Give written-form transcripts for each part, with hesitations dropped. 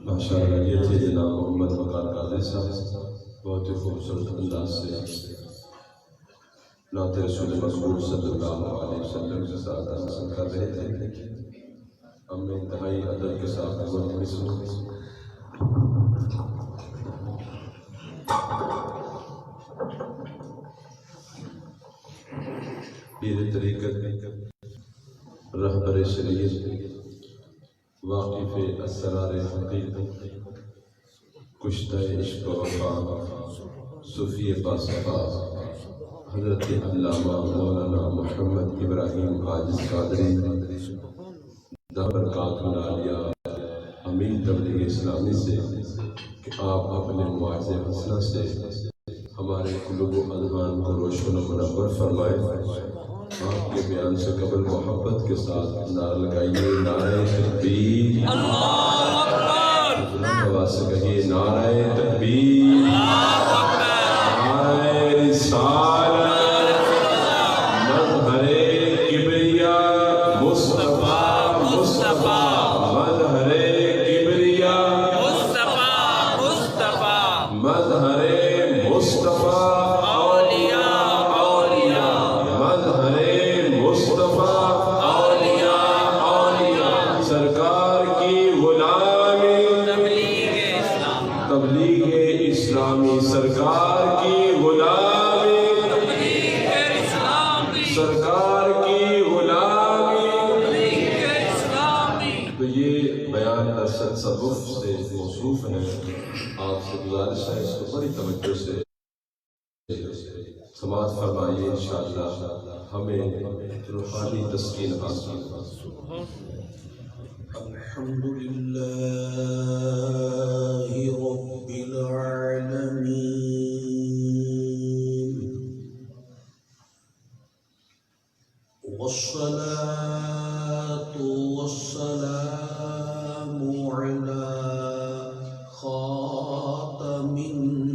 ماشاءاللہ یہ تھے جناب محمد وقار قادری صاحب، بہت ہی خوبصورت انداز سے نعت رسول مقبول صلی اللہ علیہ وسلم کے ساتھ حاصل کر رہے تھے۔ ہم نے انتہائی ادب کے ساتھ ملتمس ہوں پیر طریقت رہبر شریعت واقف اسرار حقیقت کشتہ عشق و وفا صوفی باصفا حضرت علامہ مولانا محمد ابراہیم حاجی قادری برکات العالیہ امین تبلیغ اسلامی سے کہ آپ اپنے معاذ حسنہ سے ہمارے قلوب و اذہان کو روشن و منور فرمائے۔ آپ کے بیان سے قبل محبت کے ساتھ نعرہ لگائیے نعرہ تکبیر، اللہ اکبر، آواز سے کہیے نعرہ تکبیر، نعرہ رسالت، مظہر کبریاء مصطفیٰ مصطفیٰ، مظہر کبریاء مصطفیٰ مصطفیٰ، مظہر مصطفیٰ سرکار کی غلامی، سرکار کی غلامی۔ تو یہ بیان ارشد تصوف سے موصوف ہے۔ آپ سے گزارش ہے اس کو بڑی توجہ سے سماعت فرمائیے، انشاءاللہ ہمیں روحانی تسکین حاصل ہوگا۔ الحمدللہ رب العالمین والصلاة والسلام على خاتم النبيين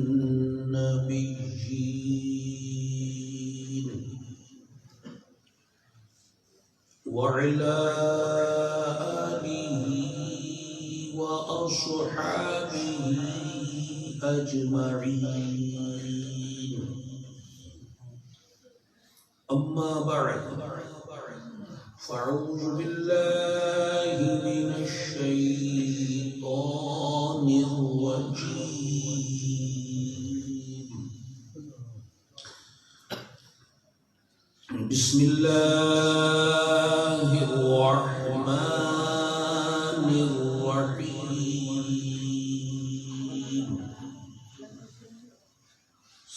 وعلى آله وأصحابه أجمعين، أما بعد فأعوذ بالله من الشيطان الرجيم، بسم الله الرحمن الرحيم،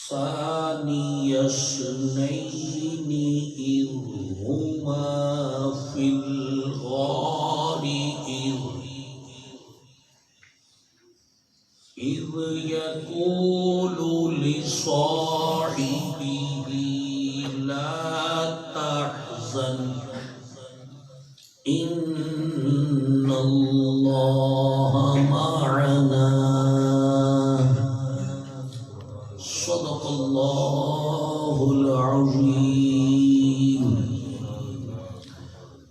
ثاني اثنين إذ هما في الغار إذ يقول لصاحبه لا تحزن إن الله معنا، صدق الله العظيم۔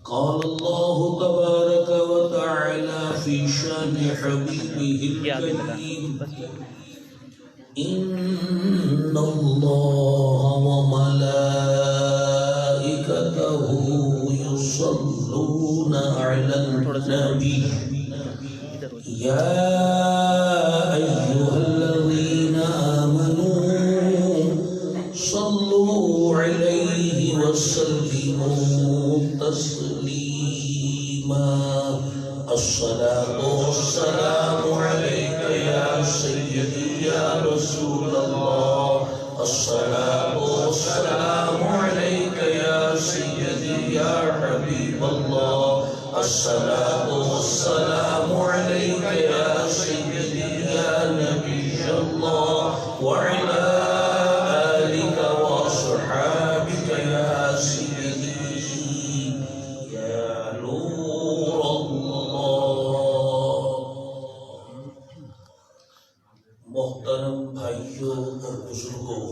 قال الله تبارك وتعالى في شان حبيبه الكريم، إن الله وملائكته يصلون على النبي يا أيها الذين آمنوا صلوا عليه وسلموا تسليما، الصلاة والسلام عليك يا سيدي يا رسول الله، الصلاة والسلام عليك يا سيدي يا حبيب الله، الصلاة والسلام عليك يا سيدي يا نبي الله، وعلى آلك وأصحابك يا سيدي يا نور الله۔ محترم بھائیوں اور بزرگوں،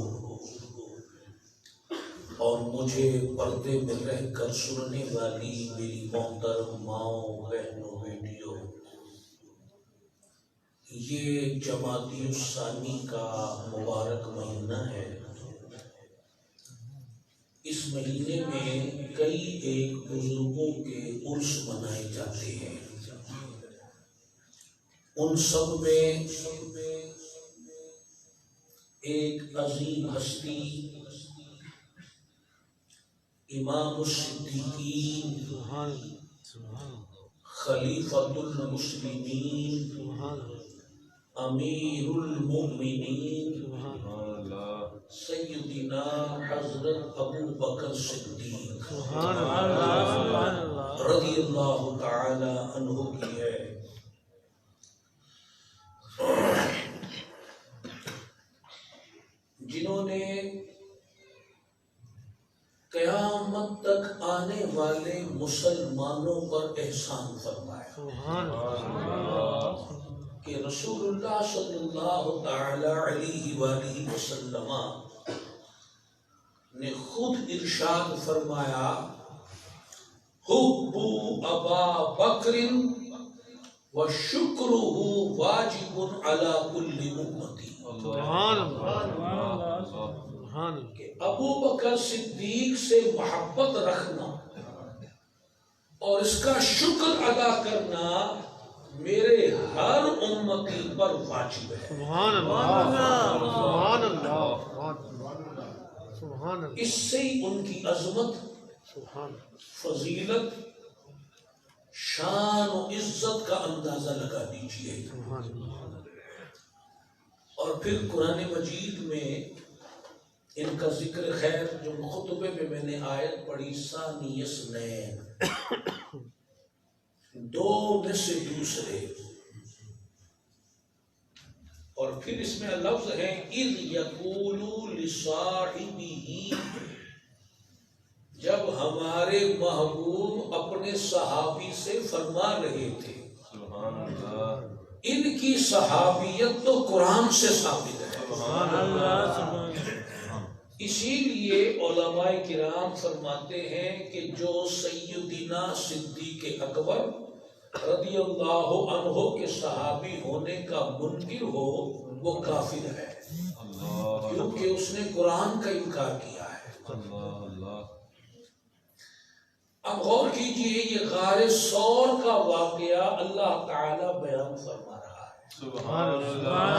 اور مجھے پردے پردے میں رہ کر سننے والی میری محترم ماؤں، بہنوں، بیٹیوں، یہ جمادی الثانی کا مبارک مہینہ ہے۔ اس مہینے میں کئی ایک بزرگوں کے عرس منائے جاتے ہیں۔ ان سب میں ایک عظیم ہستی امام الصدیقین خلیفۃ المسلمین امیر المؤمنین سیدنا حضرت ابو بکر صدیق رضی اللہ تعالی عنہ کی ہے۔ جنہوں نے قیامت تک آنے والے مسلمانوں پر احسان فرمایا کہ رسول اللہ صلی اللہ تعالی علیہ وآلہ وسلم نے خود ارشاد فرمایا، حب ابا بکر وشکرہ واجب علی کل امتی، کہ ابو بکر صدیق سے محبت رکھنا اور اس کا شکر ادا کرنا میرے ہر امتی پر واجب ہے۔ سبحان اللہ، سبحان اللہ، سبحان اللہ۔ اس سے ہی ان کی عظمت، فضیلت، شان و عزت کا اندازہ لگا دیجیے۔ اور پھر قرآن مجید میں ان کا ذکر خیر جو خطبے میں میں نے آیت پڑھی، ثانی اثنین، دو میں سے دوسرے، اور پھر اس میں لفظ ہے اذ یقول لصاحبہ، جب ہمارے محبوب اپنے صحابی سے فرما رہے تھے۔ سبحان اللہ۔ ان کی صحابیت تو قرآن سے ثابت ہے۔ سبحان اللہ۔ اسی لیے علماء کرام فرماتے ہیں کہ جو سیدنا صدیق اکبر رضی اللہ عنہ کے صحابی ہونے کا منکر ہو وہ کافر ہے، کیونکہ اس نے قرآن کا انکار کیا ہے۔ اب غور کیجئے، یہ غار ثور کا واقعہ اللہ تعالی بیان فرما رہا ہے۔ سبحان اللہ۔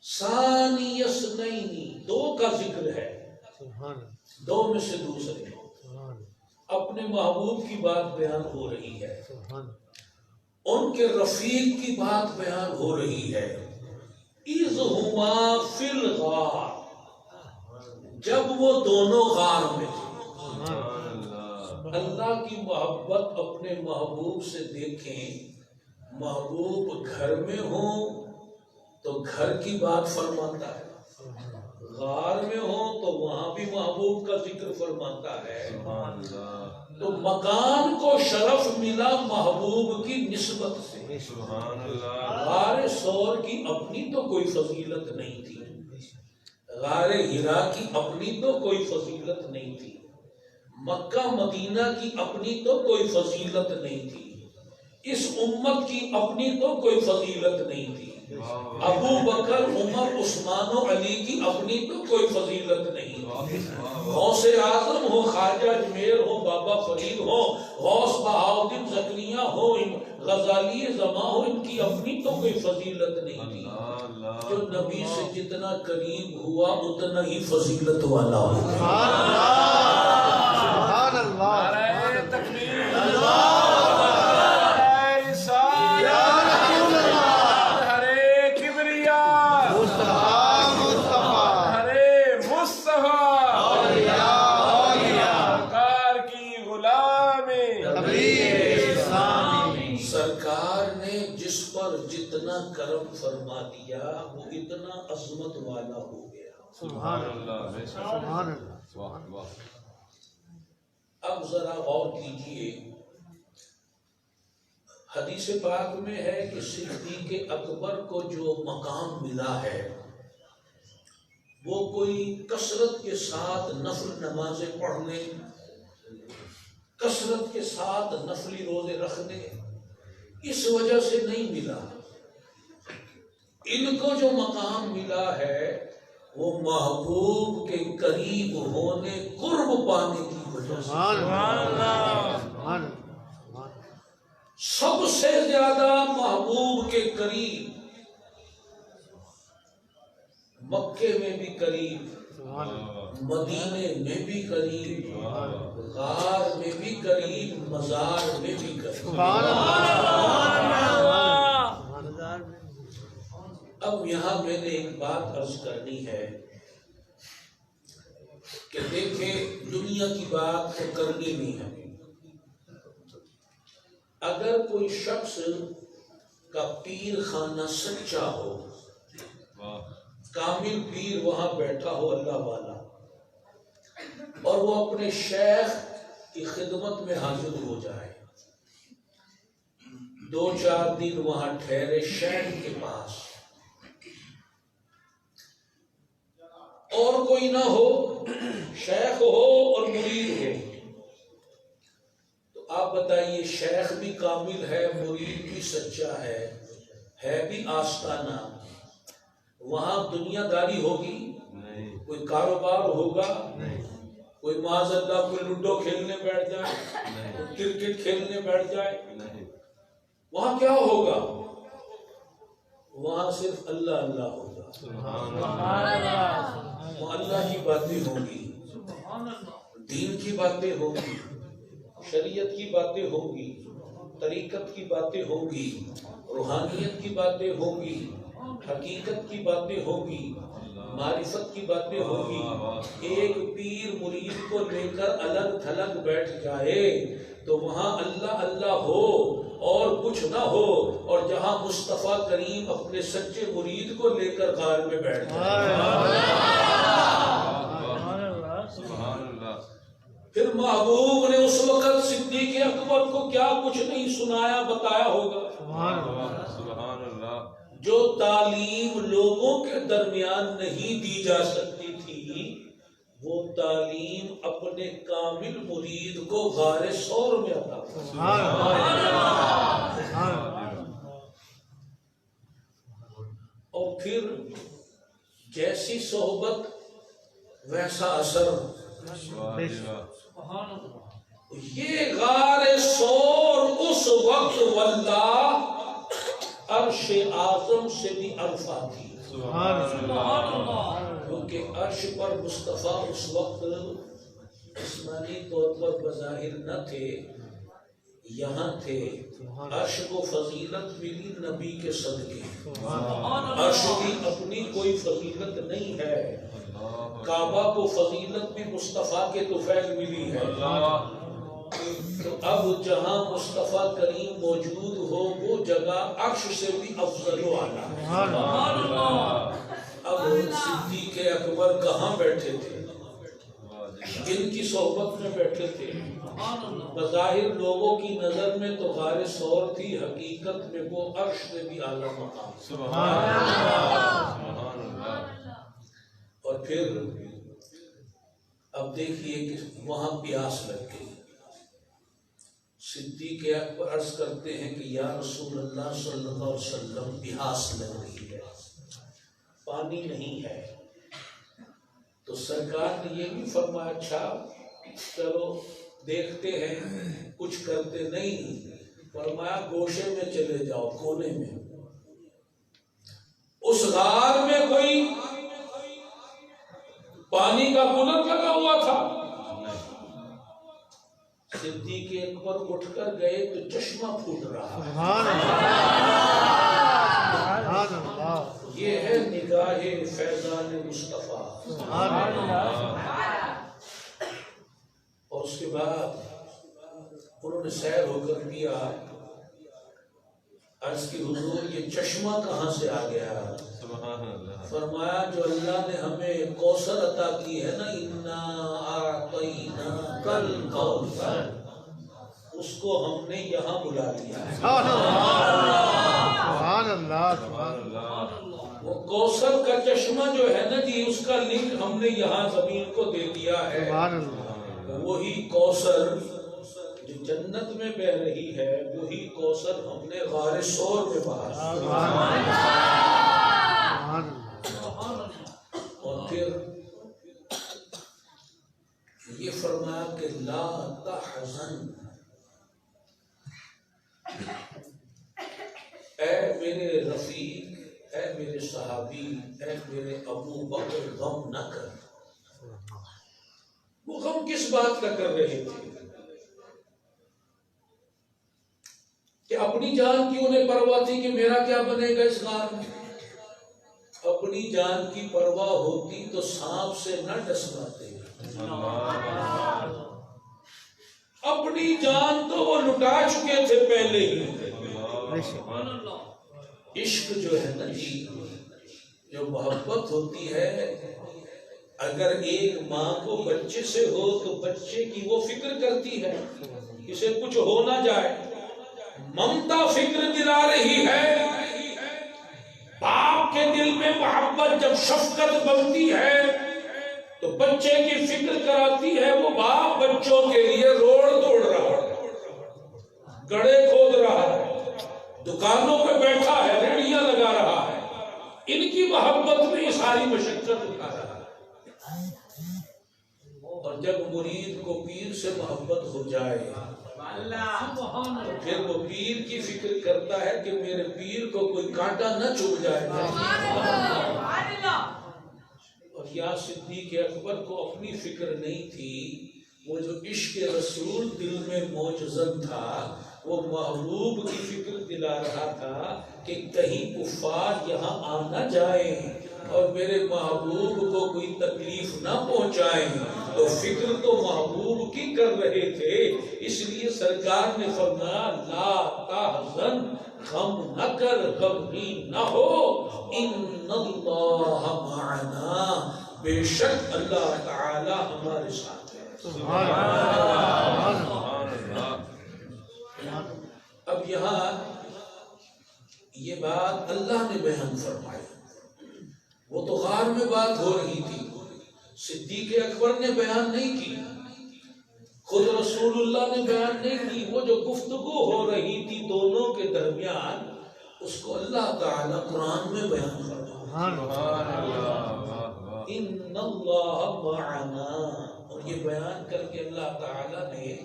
ثانی اثنین، دو کا ذکر ہے، دو میں سے دوسرے، اپنے محبوب کی بات بیان ہو رہی ہے، ان کے رفیق کی بات بیان ہو رہی ہے۔ اذ ہما فی الغار، جب وہ دونوں غار میں تھے۔ اللہ کی محبت اپنے محبوب سے دیکھیں، محبوب گھر میں ہوں تو گھر کی بات فرماتا ہے، غار میں ہو تو وہاں بھی محبوب کا ذکر فرماتا ہے۔ تو مکان کو شرف ملا محبوب کی نسبت سے۔ غار ثور کی اپنی تو کوئی فضیلت نہیں تھی، غار حرا کی اپنی تو کوئی فضیلت نہیں تھی، مکہ مدینہ کی اپنی تو کوئی فضیلت نہیں تھی، اس امت کی اپنی تو کوئی فضیلت نہیں تھی، ابو بکر، عمر، عثمان و علی کی اپنی تو کوئی فضیلت نہیں، غوث اعظم ہو، خواجہ اجمیر ہو، بابا فرید ہو، غوث بہاؤدین زکریا ہو، غزالی زماں ہو، ان کی اپنی تو کوئی فضیلت نہیں تھی۔ جو نبی سے جتنا قریب ہوا اتنا ہی فضیلت والا ہو۔ سبحان اللہ۔ سرکار نے جس پر جتنا کرم فرما دیا وہ اتنا عظمت والا ہو گیا۔ سبحان اللہ، سبحان اللہ۔ اب ذرا غور کیجئے، حدیث پاک میں ہے کہ صدیق اکبر کو جو مقام ملا ہے وہ کوئی کثرت کے ساتھ نفل نمازیں پڑھنے، کثرت کے ساتھ نفلی روزے رکھنے، اس وجہ سے نہیں ملا۔ ان کو جو مقام ملا ہے وہ محبوب کے قریب ہونے، قرب پانے کی وجہ سے۔ سب سے زیادہ محبوب کے قریب، مکے میں بھی قریب، مدینے میں بھی قریب، غار میں بھی قریب، مزار میں بھی قریب۔ اب یہاں میں نے ایک بات عرض کرنی ہے کہ دیکھیں، دنیا کی بات تو کرنی نہیں ہے۔ اگر کوئی شخص کا پیر خانہ سچا ہو، کامل پیر وہاں بیٹھا ہو اللہ والا، اور وہ اپنے شیخ کی خدمت میں حاضر ہو جائے، 2-4 دن وہاں ٹھہرے شیخ کے پاس، اور کوئی نہ ہو، شیخ ہو اور مرید ہو، تو آپ بتائیے شیخ بھی کامل ہے، مرید بھی سچا ہے بھی آستانہ، وہاں دنیا داری ہوگی؟ کوئی کاروبار ہوگا؟ کوئی معاذ اللہ کوئی لوڈو کھیلنے بیٹھ جائے، کوئی کرکٹ کھیلنے بیٹھ جائے؟ وہاں کیا ہوگا؟ وہاں صرف اللہ اللہ ہوگا، وہاں اللہ کی باتیں ہوں گی، دین کی باتیں ہوں گی، شریعت کی باتیں ہوں گی، طریقت کی باتیں ہوں گی، روحانیت کی باتیں ہوں گی، حقیقت کی باتیں ہوں گی، معرفت کی باتیں ہوں گی۔ ایک پیر مرید کو لے کر الگ تھلگ بیٹھ جائے تو وہاں اللہ اللہ ہو اور کچھ نہ ہو، اور جہاں مصطفیٰ کریم اپنے سچے مرید کو لے کر غار میں بیٹھ جائے، پھر محبوب نے اس وقت صدیق اکبر کو کیا کچھ نہیں سنایا بتایا ہوگا۔ جو تعلیم لوگوں کے درمیان نہیں دی جا سکتی تھی، وہ تعلیم اپنے کامل مرید کو غار ثور میں عطا اور پھر جیسی صحبت ویسا اثر۔ یہ غار ثور اس وقت واللہ عرش اعظم سے بھی ارفع تھی، کیونکہ عرش پر مصطفیٰ اس وقت جسمانی طور پر بظاہر نہ تھے، یہاں تھے۔ عرش کو فضیلت ملی نبی کے صدقے، عرش کی اپنی کوئی فضیلت نہیں ہے، کعبہ کو فضیلت بھی مصطفیٰ کے طفیل ملی ہے۔ تو اب جہاں مصطفیٰ کریم موجود ہو وہ جگہ عرش سے بھی افضل و اعلیٰ۔ اب صدیق اکبر کہاں بیٹھے تھے؟ جن کی صحبت میں بیٹھے تھے، بظاہر لوگوں کی نظر میں تو غار ثور تھی، حقیقت میں وہ عرش سے بھی اعلیٰ مقام۔ اور پھر اب دیکھیے کہ وہاں پیاس لگ گئی۔ صدیق اکبر عرض کرتے ہیں کہ یا رسول اللہ صلی اللہ علیہ وسلم، پیاس لگ رہی ہے، پانی نہیں ہے۔ تو سرکار نے یہ بھی فرمایا اچھا چلو دیکھتے ہیں، کچھ کرتے نہیں، فرمایا گوشے میں چلے جاؤ، کونے میں۔ اس غار میں کوئی پانی کا کولر لگا ہوا تھا؟ صدیق اکبر اٹھ کر گئے تو چشمہ پھوٹ رہا۔ یہ ہے نگاہ فیضان مصطفیٰ۔ اور اس کے بعد انہوں نے سیر ہو کر کیا، عرض کی حضور یہ چشمہ کہاں سے آ گیا؟ فرمایا جو اللہ نے ہمیں کوثر عطا کی ہے نا، انا اعطیناک الکوثر، اس کو ہم نے یہاں بلا لیا ہے۔ سبحان اللہ، سبحان اللہ۔ وہ کوثر کا چشمہ جو ہے نا جی، اس کا لنک ہم نے یہاں زمین کو دے دیا ہے. وہی کوثر جو جنت میں بہ رہی ہے، وہی کوثر ہم نے غار ثور میں بہا. اور پھر یہ فرمایا کہ لا تحزن، اے میرے رفیق، اے میرے صحابی، اے میرے ابو بکر، غم نہ کر. وہ غم کس بات کا کر رہے تھے؟ کہ اپنی جان کی انہیں پرواہ تھی کہ میرا کیا بنے گا اس غار میں. اپنی جان کی پرواہ ہوتی تو سانپ سے نہ ڈسواتے. اپنی جان تو وہ لٹا چکے تھے پہلے ہی. عشق جو ہے نا جی، جو محبت ہوتی ہے، اگر ایک ماں کو بچے سے ہو تو بچے کی وہ فکر کرتی ہے اسے کچھ ہو نہ جائے. ممتا فکر دلا رہی ہے. باپ کے دل میں محبت جب شفقت بنتی ہے تو بچے کی فکر کراتی ہے. وہ باپ بچوں کے لیے روڑ توڑ رہا ہے، گڑھے کھود رہا ہے، دکانوں پہ بیٹھا ہے، ریڑیاں لگا رہا ہے. ان کی محبت میں یہ ساری مشقت اٹھا رہا ہے. اور جب مرید کو پیر سے محبت ہو جائے تو پھر وہ پیر کی فکر کرتا ہے کہ میرے پیر کو کوئی کانٹا نہ چبھ جائے. اور یا صدیق اکبر کو اپنی فکر نہیں تھی. وہ جو عشق رسول دل میں موجزن تھا، وہ محبوب کی فکر دلا رہا تھا کہ کہیں کفار یہاں آ نہ جائیں اور میرے محبوب کو کوئی تکلیف نہ پہنچائیں. تو فکر تو محبوب کی کر رہے تھے. اس لیے سرکار نے فرمایا لا تحزن، غم نہ کر، غمگین نہ ہو. ان اللہ معنا، بے شک اللہ تعالی ہمارے ساتھ ہے. اب یہاں یہ بات اللہ نے بیان فرمائی. وہ تو غار میں بات ہو رہی تھی، صدیق اکبر نے بیان نہیں کی، خود رسول اللہ نے بیان نہیں کی. وہ جو گفتگو ہو رہی تھی دونوں کے درمیان، اس کو اللہ تعالیٰ قرآن میں بیان فرمایا. ان اللہ معنا. اور یہ بیان کر کے اللہ تعالیٰ نے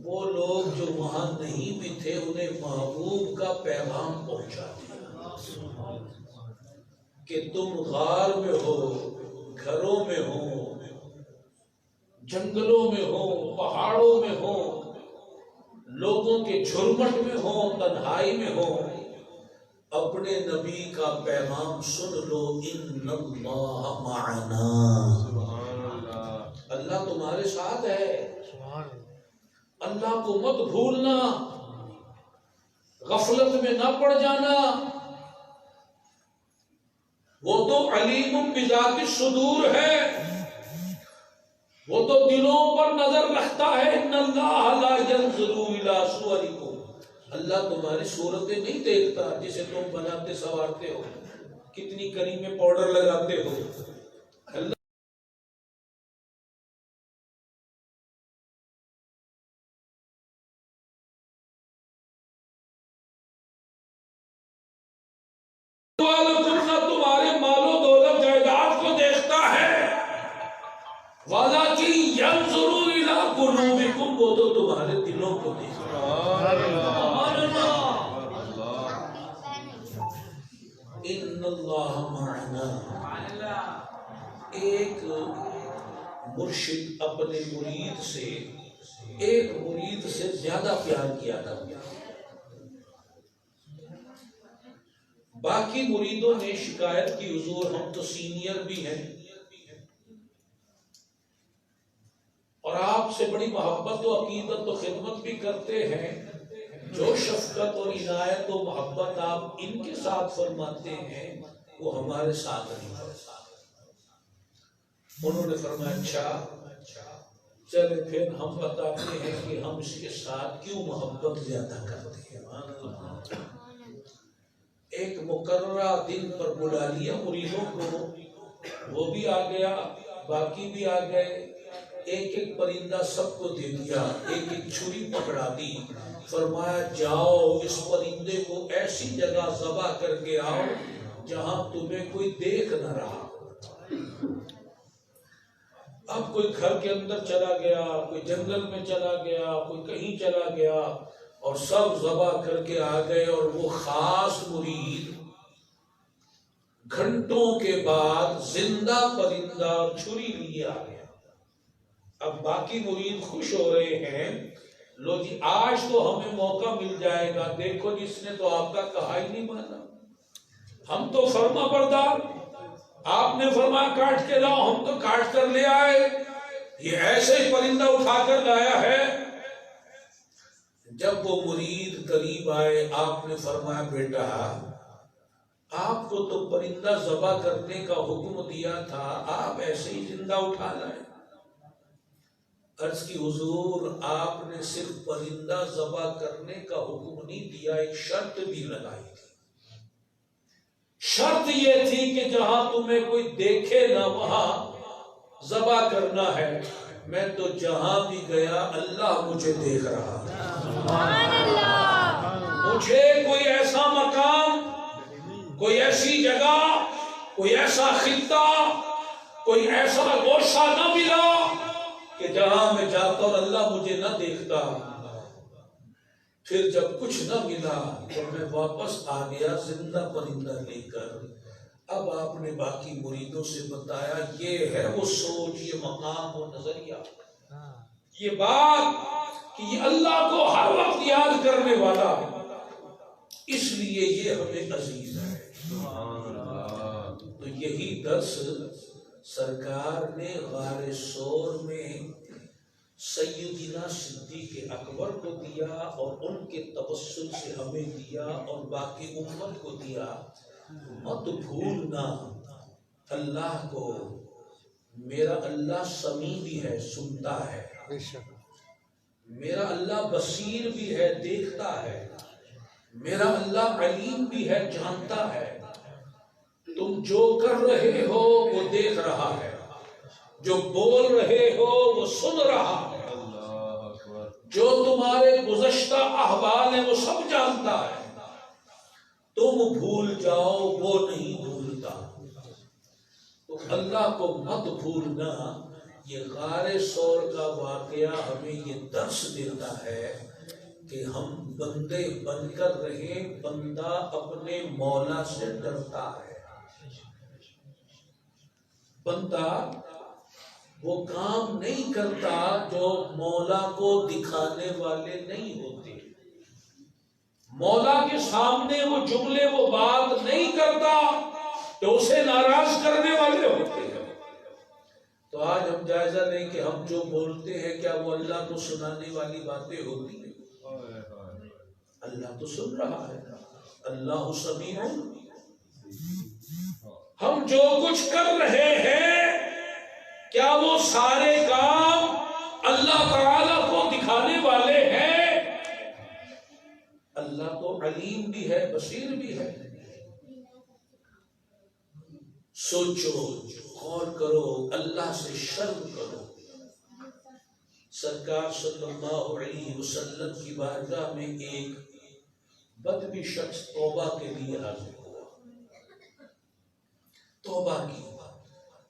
وہ لوگ جو وہاں نہیں بھی تھے انہیں محبوب کا پیغام پہنچا دیا کہ تم غار میں ہو، گھروں میں ہو، جنگلوں میں ہو، پہاڑوں میں ہو، لوگوں کے جھرمٹ میں ہو، تنہائی میں ہو، اپنے نبی کا پیغام سن لو. ان اللہ معنا، اللہ تمہارے ساتھ ہے. اللہ کو مت بھولنا، غفلت میں نہ پڑ جانا. وہ تو علیم بذات الصدور ہے، وہ تو دلوں پر نظر رکھتا ہے. ان اللہ لا ينظر الى صورکم، اللہ تمہاری صورتیں نہیں دیکھتا جسے تم بناتے سنوارتے ہو، کتنی کریم میں پاؤڈر لگاتے ہو. اللہ تمہارے مال و دولت جائیداد کو دیکھتا ہے. وَلَٰكِن يَنظُرُ إِلَىٰ قُلُوبِكُمْ، وہ تو تمہارے دلوں کو دیکھتا ہے. ان اللہ معنا. ایک مرشد اپنے مرید سے ایک مرید سے زیادہ پیار کیا تھا. باقی مریدوں نے شکایت کی حضور ہم تو سینئر بھی ہیں اور آپ سے بڑی محبت و عقیدت و خدمت بھی کرتے ہیں، جو شفقت اور عنایت و محبت آپ ان کے ساتھ فرماتے ہیں وہ ہمارے ساتھ نہیں فرماتے. انہوں نے فرمایا اچھا چلے پھر ہم بتاتے ہیں کہ ہم اس کے ساتھ کیوں محبت زیادہ کرتے ہیں. ایک مقررہ دن پر بلا لیا مریدوں کو، وہ بھی آ گیا، باقی بھی آ گئے، ایک ایک پرندہ سب کو دے دیا، ایک ایک چھری پکڑا دی، فرمایا جاؤ اس پرندے کو ایسی جگہ ذبح کر کے آؤ جہاں تمہیں کوئی دیکھ نہ رہا۔ اب کوئی گھر کے اندر چلا گیا، کوئی جنگل میں چلا گیا، کوئی کہیں چلا گیا، اور سب ذبح کر کے آ گئے، اور وہ خاص مرید گھنٹوں کے بعد زندہ پرندہ اور چھری لیے آ گیا۔ اب باقی مرید خوش ہو رہے ہیں، لو جی آج تو ہمیں موقع مل جائے گا، دیکھو جس نے تو آپ کا کہا ہی نہیں مانا، ہم تو فرما بردار، آپ نے فرمایا کاٹ کے لاؤ، ہم تو کاٹ کر لے آئے، یہ ایسے ہی پرندہ اٹھا کر لایا ہے۔ جب وہ مرید قریب آئے، آپ نے فرمایا بیٹا آپ کو تو پرندہ ذبح کرنے کا حکم دیا تھا، آپ ایسے ہی زندہ اٹھا لائے۔ عرض کی حضور آپ نے صرف پرندہ ذبح کرنے کا حکم نہیں دیا، ایک شرط بھی لگائی تھی۔ شرط یہ تھی کہ جہاں تمہیں کوئی دیکھے نہ وہاں ذبح کرنا ہے۔ میں تو جہاں بھی گیا اللہ مجھے دیکھ رہا، مجھے کوئی ایسا مقام، کوئی ایسی جگہ، کوئی ایسا خطہ، کوئی ایسا گوشہ نہ ملا کہ جہاں میں جاتا اور اللہ مجھے نہ دیکھتا۔ پھر جب کچھ نہ ملا تو میں واپس آ گیا زندہ پرندہ لے کر۔ اب آپ نے باقی مریدوں سے بتایا یہ ہے وہ سوچ، یہ مقام، وہ نظریہ، یہ بات کہ یہ اللہ کو ہر وقت یاد کرنے والا ہے، اس لیے یہ ہمیں عزیز ہے۔ تو یہی درس سرکار نے غار ثور میں سیدنا صدیق اکبر کو دیا، اور ان کے توسل سے ہمیں دیا اور باقی امت کو دیا۔ مت بھولنا اللہ کو، میرا اللہ سمیع بھی ہے، سنتا ہے، میرا اللہ بصیر بھی ہے، دیکھتا ہے، میرا اللہ علیم بھی ہے، جانتا ہے۔ تم جو کر رہے ہو وہ دیکھ رہا ہے، جو بول رہے ہو وہ سن رہا ہے، جو تمہارے گزشتہ احوال ہیں وہ سب جانتا ہے۔ تم بھول جاؤ وہ نہیں بھولتا۔ تو اللہ کو مت بھولنا۔ یہ غار ثور کا واقعہ ہمیں یہ درس دیتا ہے کہ ہم بندے بن کر رہیں، بندہ اپنے مولا سے ڈرتا ہے۔ بندہ وہ کام نہیں کرتا جو مولا کو دکھانے والے نہیں ہوتے، مولا کے سامنے وہ جملے وہ بات نہیں کرتا تو اسے ناراض کرنے والے ہوتے ہیں۔ تو آج ہم جائزہ لیں کہ ہم جو بولتے ہیں کیا وہ اللہ کو سنانے والی باتیں ہوتی ہیں؟ اللہ تو سن رہا ہے، اللہ سمیع۔ ہم جو کچھ کر رہے ہیں کیا وہ سارے کام اللہ تعالیٰ کو دکھانے والے ہیں؟ اللہ تو علیم بھی ہے، بصیر بھی ہے۔ سوچو، غور کرو، اللہ سے شرم کرو۔ سرکار صلی اللہ علیہ وسلم کی بارگاہ میں ایک بدوی شخص توبہ کے لیے حاضر ہوا۔ توبہ کی،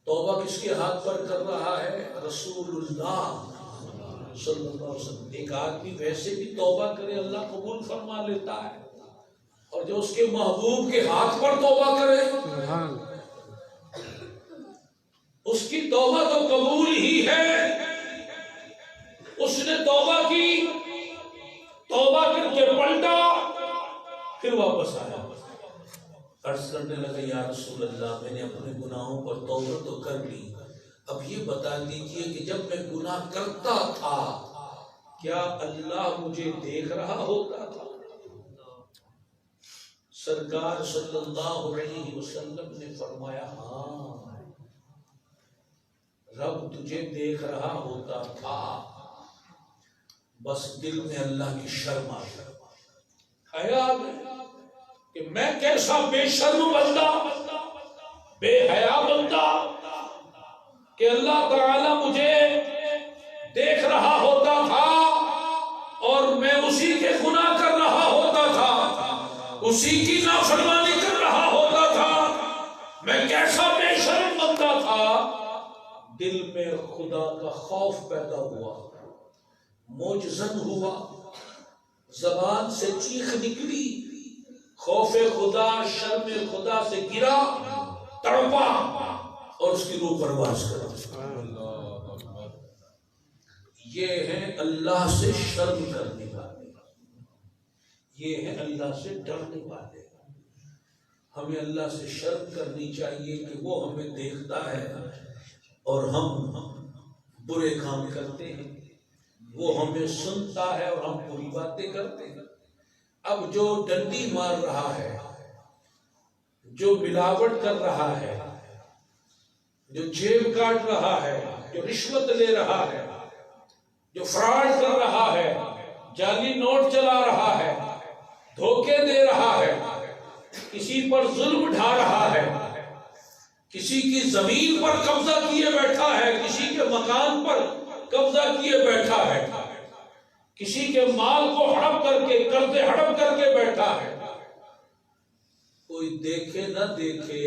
توبہ کس کے ہاتھ پر کر رہا ہے؟ رسول اللہ صلی اللہ علیہ وسلم۔ ایک آدمی ویسے بھی توبہ کرے اللہ قبول فرما لیتا ہے، اور جو اس کے محبوب کے ہاتھ پر توبہ کرے اس کی توبہ تو قبول ہی ہے۔ اس نے توبہ کی، توبہ کر کے پلٹا، پھر واپس آیا، عرض کرنے لگا یا رسول اللہ میں نے اپنے گناہوں پر توبہ تو کر لی، اب یہ بتا دیجئے کہ جب میں گناہ کرتا تھا کیا اللہ مجھے دیکھ رہا ہوتا تھا؟ سرکار صلی اللہ علیہ وسلم نے فرمایا ہاں، رب تجھے دیکھ رہا ہوتا تھا، بس دل میں اللہ کی شرم آ گئی، حیا آ گئی۔ کہ میں کیسا بے شرم بندہ، بے حیا بندہ، کہ اللہ تعالی مجھے دیکھ رہا ہوتا تھا اور میں اسی کے گناہ کر رہا ہوتا تھا، اسی کی نافرمانی کر رہا ہوتا تھا. میں کیسا بے شرم بندہ تھا. دل میں خدا کا خوف پیدا ہوا، موجزن ہوا، زبان سے چیخ نکلی، خوف خدا شرم خدا سے گرا، تڑپا اور اس کی روح پرواز کرا. یہ ہیں اللہ سے شرم کرنے والے، یہ ہیں اللہ سے ڈرنے والے. ہمیں اللہ سے شرم کرنی چاہیے کہ وہ ہمیں دیکھتا ہے اور ہم برے کام کرتے ہیں، وہ ہمیں سنتا ہے اور ہم بری باتیں کرتے ہیں. اب جو ڈنڈی مار رہا ہے، جو ملاوٹ کر رہا ہے، جو جیب کاٹ رہا ہے، جو رشوت لے رہا ہے، جو فراڈ کر رہا ہے، جعلی نوٹ چلا رہا ہے، دھوکے دے رہا ہے، کسی پر ظلم ڈھا رہا ہے، کسی کی زمین پر قبضہ کیے بیٹھا ہے، کسی کے مکان پر قبضہ کیے بیٹھا ہے، کسی کے مال کو ہڑپ کر کے قرضے ہڑپ کر کے بیٹھا ہے. کوئی دیکھے نہ دیکھے،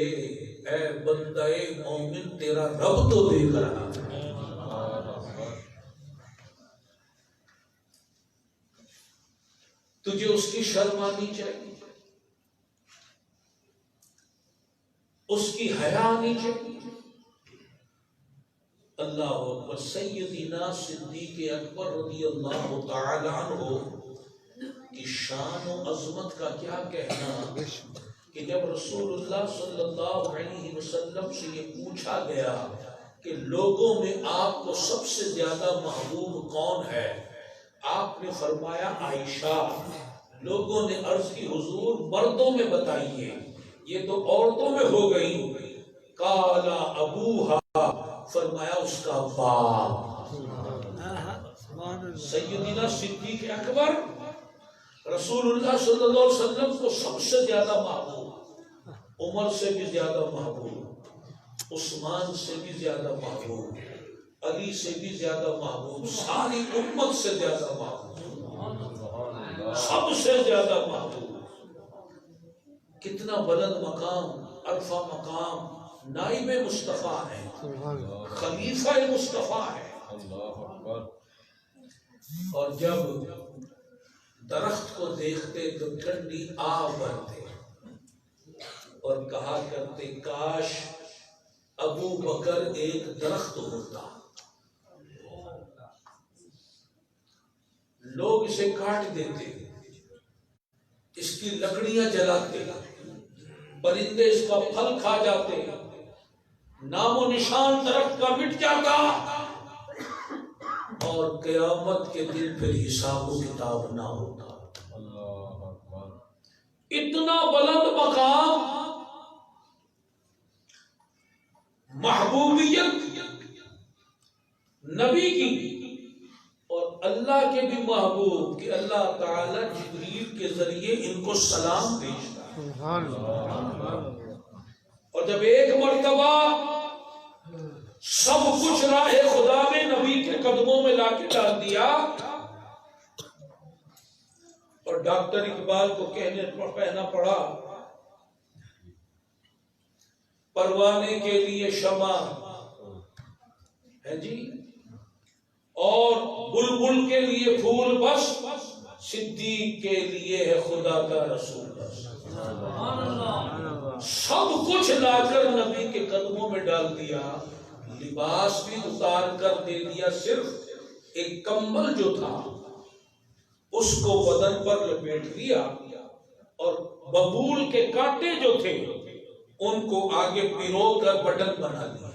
اے بندہ مومن تیرا رب تو دیکھ رہا ہے. تجھے اس کی شرم آنی چاہیے، اس کی حیا آنی چاہیے. اللہ اکبر. سیدنا صدیق اکبر رضی اللہ تعالی عنہ کی شان و عظمت کا کیا کہنا کہ جب رسول اللہ صلی اللہ علیہ وسلم سے یہ پوچھا گیا کہ لوگوں میں آپ کو سب سے زیادہ محبوب کون ہے، آپ نے فرمایا عائشہ. لوگوں نے عرض کی حضور مردوں میں بتائیے، یہ تو عورتوں میں ہو گئی. قالا ابوہا، فرمایا اس کا باپ. سیدنا صدیق اکبر رسول اللہ صلی اللہ علیہ وسلم کو سب سے زیادہ محبوب، عمر سے بھی زیادہ محبوب، عثمان سے بھی زیادہ محبوب، علی سے بھی زیادہ محبوب، ساری امت سے زیادہ محبوب، سب سے زیادہ محبوب. کتنا بلند مقام، عرفہ مقام. نائب مصطفیٰ ہے، خلیفہ مصطفیٰ ہے. اور جب درخت کو دیکھتے تو ٹھنڈی آہ بھرتے اور کہا کرتے کاش ابو بکر ایک درخت ہوتا. لوگ اسے کاٹ دیتے، اس کی لکڑیاں جلاتے، پرندے اس کا پھل کھا جاتے، نام و نشان درخت کا مٹ جاتا، اور قیامت کے دن پھر حساب و کتاب نہ ہوتا. اتنا بلند مقام، محبوبیت نبی کی اور اللہ کے بھی محبوب کہ اللہ تعالی جبریل کے ذریعے ان کو سلام بھیجتا. اور جب ایک مرتبہ سب کچھ راہ خدا میں نبی کے قدموں میں لا کے ڈال دیا اور ڈاکٹر اقبال کو کہنا پڑا پروانے کے لیے شمع ہے جی، اور بلبل کے لیے پھول بس، صدیق کے لیے ہے خدا کا رسول بس. سب کچھ لا کر نبی کے قدموں میں ڈال دیا، لباس بھی اتار کر دے دیا، صرف ایک کمبل جو تھا اس کو بدن پر لپیٹ دیا اور ببول کے کانٹے جو تھے ان کو آگے پرو کر بٹن بنا دیا.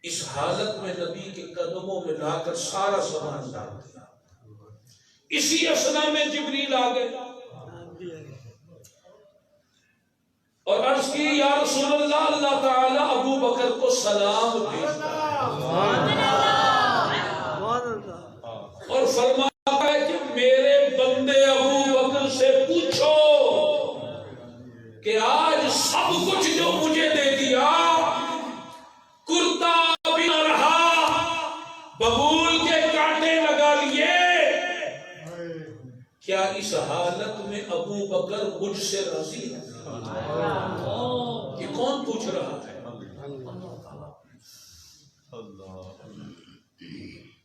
اس حالت میں نبی کے قدموں میں لا کر سارا سامان ڈال دیا. اسی اثنا میں جبریل آ گئے اور عرض کی یا رسول اللہ، اللہ تعالیٰ ابو بکر کو سلام بھیجتا اور فرماتا ہے کہ میرے بندے ابو بکر سے پوچھو کیا اس حالت میں ابو بکر مجھ سے راضی ہے؟ یہ کون پوچھ رہا ہے؟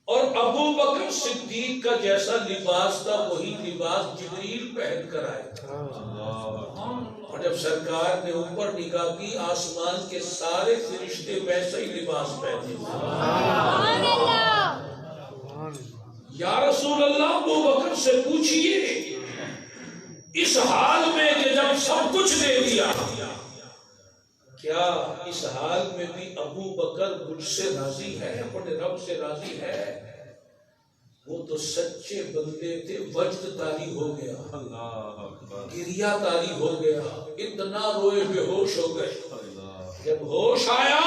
اور ابو بکر صدیق کا جیسا لباس تھا وہی لباس جبریل پہن کر آئے تھا، اور جب سرکار نے اوپر نگاہ کی آسمان کے سارے فرشتے ویسے ہی لباس پہنے تھے۔ یا رسول اللہ ابو بکر سے پوچھئے اس حال میں کہ جب سب کچھ دے دیا، کیا اس حال میں بھی ابو بکر مجھ سے راضی ہے، اپنے رب سے راضی ہے؟ وہ تو سچے بندے تھے، وجد طاری ہو گیا، گریا طاری ہو گیا، اتنا روئے بے ہوش ہو گئے۔ جب ہوش آیا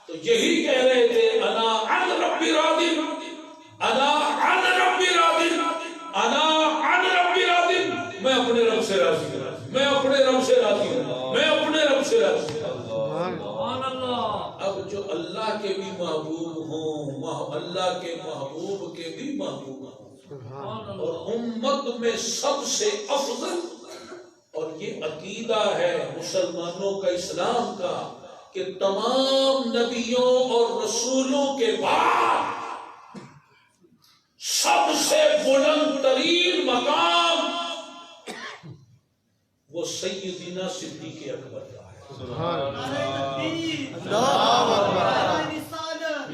تو یہی کہہ رہے تھے انا عن ربی راضی، انا عن ربی راضی، انا عن ربی راضی، میں اپنے رب سے راضی ہوں، میں اپنے رب سے راضی ہوں، میں اپنے رب سے راضی ہوں۔ اب جو اللہ کے بھی محبوب ہوں، اللہ کے محبوب کے بھی محبوب ہوں، اور امت میں سب سے افضل، اور یہ عقیدہ ہے مسلمانوں کا، اسلام کا، کہ تمام نبیوں اور رسولوں کے بعد سب سے بلند ترین مقام وہ سیدنا صدیق اکبر کا ہے۔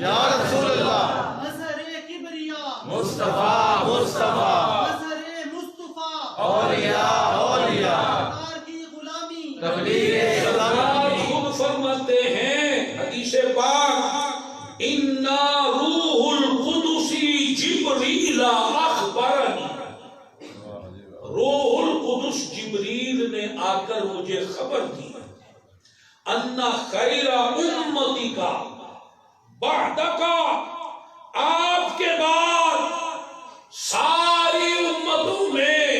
یا رسول اللہ مصطفیٰ مصطفیٰ اولیاء تبلیغ سرکار خود فرماتے ہیں حدیث پاک اِنَّا روح القدس جبریل اخبرنی، روح القدس جبریل نے آ کر مجھے خبر دی ان خیر امتی کا بعد کا، آپ کے بعد ساری امتوں میں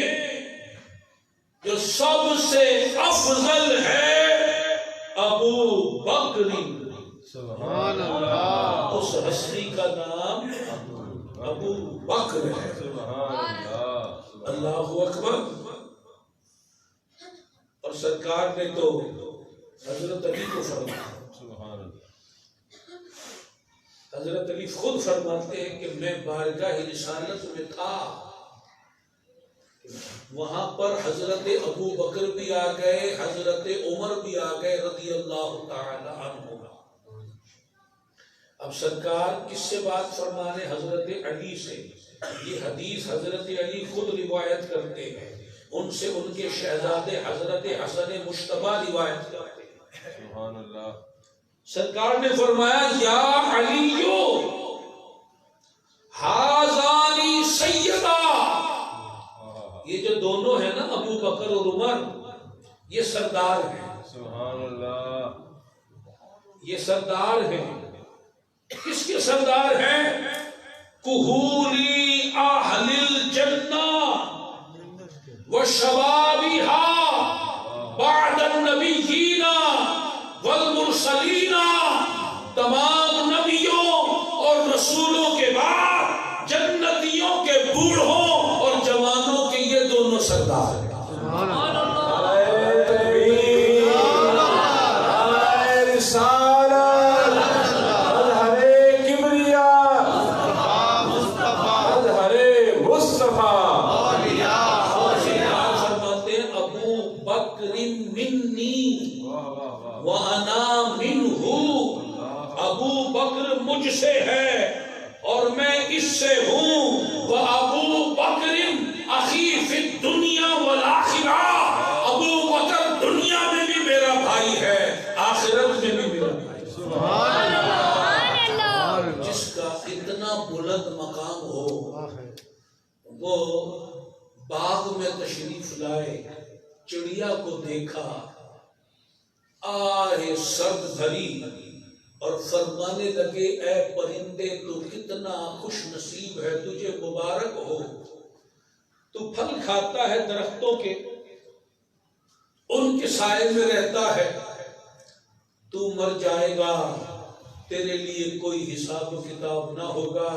جو سب سے افضل ہے ابو بکر، سبحان اللہ، اس ہستی کا نام ابو بکر ہے۔ سبحان اللہ، اللہ اکبر۔ اور سرکار نے تو حضرت علی کو فرمایا، سبحان اللہ، حضرت علی خود فرماتے ہیں کہ میں بارگاہ رسالت میں تھا، وہاں پر حضرت ابو بکر بھی آ گئے، حضرت عمر بھی آ گئے رضی اللہ تعالی عنہ۔ اب سرکار کس سے بات فرمانے؟ حضرت علی سے۔ یہ حدیث حضرت علی خود روایت کرتے ہیں، ان سے ان کے شہزادے حضرت حسن مجتبی روایت کرتے ہیں۔ سبحان اللہ، سرکار نے فرمایا یا علیو ہازانی سیدہ، یہ جو دونوں ہیں نا ابو بکر اور عمر، یہ سردار ہیں، سبحان اللہ، یہ سردار ہیں۔ کس کے سردار ہیں؟ کہولی اہل الجنہ وشبابہا بعد النبیین والمرسلین، تمام نبیوں اور رسولوں کے بعد جنتیوں کے بوڑھوں اور جوانوں کے یہ دونوں سردار ہیں۔ مجھ سے ہے اور میں اس سے ہوں، وَأَبُو بَكْرٍ أَخِي فِي الدُّنْيَا وَالْآخِرَةِ، ابو بکر دنیا میں بھی میرا بھائی ہے، آخرت میں بھی میرا بھائی۔ سبحان اللہ، جس کا اتنا بلند مقام ہو، وہ باغ میں تشریف لائے، چڑیا کو دیکھا، آہ سرد بھری، اور فرمانے لگے اے پرندے تو کتنا خوش نصیب ہے، تجھے مبارک ہو، تو پھل کھاتا ہے درختوں کے، ان کے سائے میں رہتا ہے، تو مر جائے گا، تیرے لیے کوئی حساب و کتاب نہ ہوگا،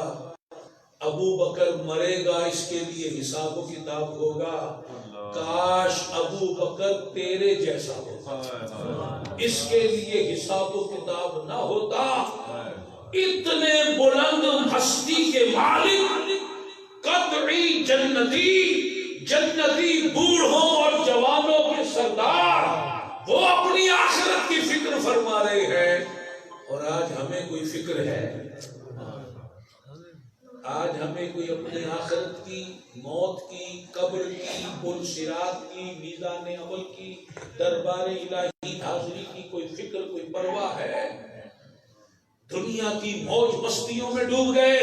ابو بکر مرے گا اس کے لیے حساب و کتاب ہوگا، کاش ابو بکر تیرے جیسا ہوتا، اس کے لیے حساب و کتاب نہ ہوتا۔ اتنے بلند ہستی کے مالک، قطعی جنتی بوڑھوں اور جوانوں کے سردار، وہ اپنی آخرت کی فکر فرما رہے ہیں، اور آج ہمیں کوئی فکر ہے؟ آج ہمیں کوئی اپنے آخرت کی، موت کی، قبر کی، پل صراط کی، میزان عمل کی، دربار الہی حاضری کی کوئی فکر، کوئی پرواہ ہے؟ دنیا کی موج مستیوں میں ڈوب گئے،